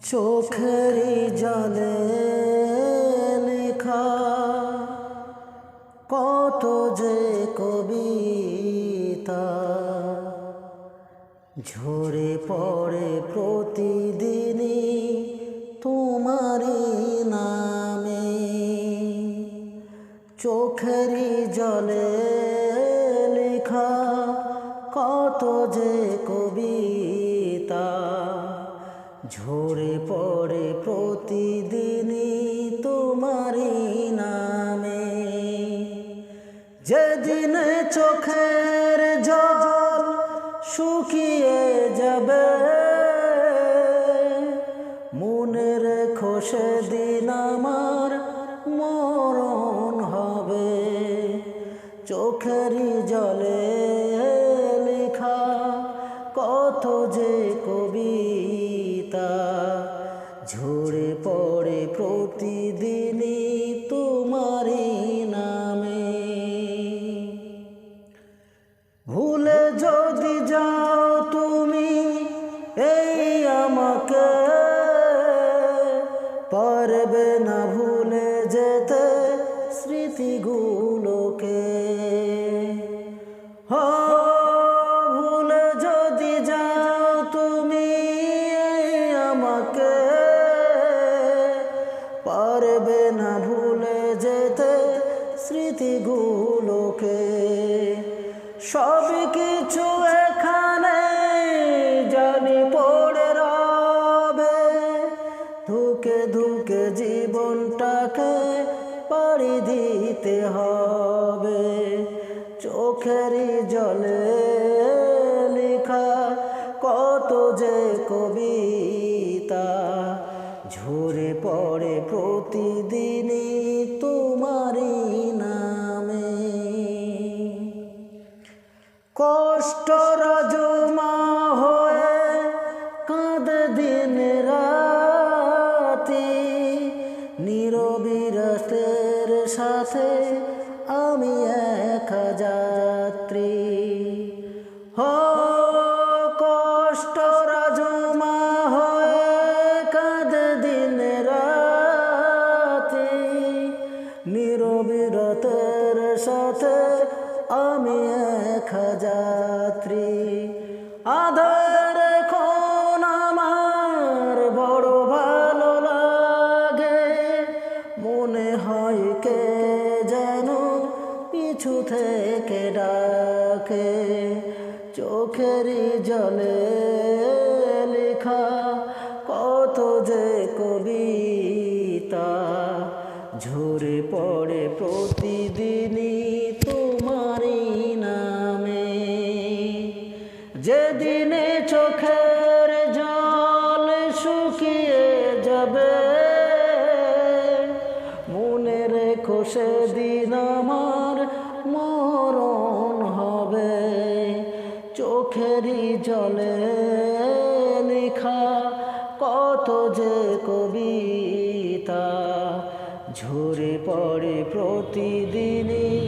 চোখের জলে লেখা কত যে কবিতা ঝরে পড়ে প্রতিদিনই তোমারই নামে। চোখের জলে লেখা কত যে কবিতা ঝরে পড়ে প্রতিদিনই তোমারই নামে। যেদিন চোখের জল শুকিয়ে যাবে মনে রেখো সেদিন আমার মরণ হবে। চোখের জলে লেখা কত যে কবিতা ঝরে পড়ে প্রতিদিনই তোমারই নামে। ভুলে যদি যাও তুমি এই আমাকে পারবে না ভুলে যেতে স্মৃতিগুলোকে। ভুলে যদি যাও তুমি আমাকে পারবে না ভুলে যেতে স্মৃতিগুলোকে। সব কিছু এখানে জানি পড়ে রবে, ধুকে ধুকে জীবনটাকে পাড়ি দিতে হবে। চোখের জলে লেখা কত যে কবিতা ঝরে পড়ে প্রতিদিনই তোমারই নামে। কষ্টরা জমা হয়ে কাঁদে দিন রাতি, নীরবিরতের সাথে আমি একা যাত্রী। কষ্টরা জমা হয়ে কাঁদে দিন রাতি, নীরবিরতের সাথে আমি একা যাত্রী। আধার এখন আমার বড় ভালো লাগে, মনে হয় কে যেন পিছু থেকে ডাকে। চোখের জলে লেখা কত যে কবিতা ঝরে পড়ে প্রতিদিনই তোমারই নামে। যেদিনে চোখের জল শুকিয়ে যাবে মনে রেখো সেদিন আমার মরণ হবে। চোখের জলে লেখা কত যে কবিতা ঝরে পড়ে প্রতিদিনই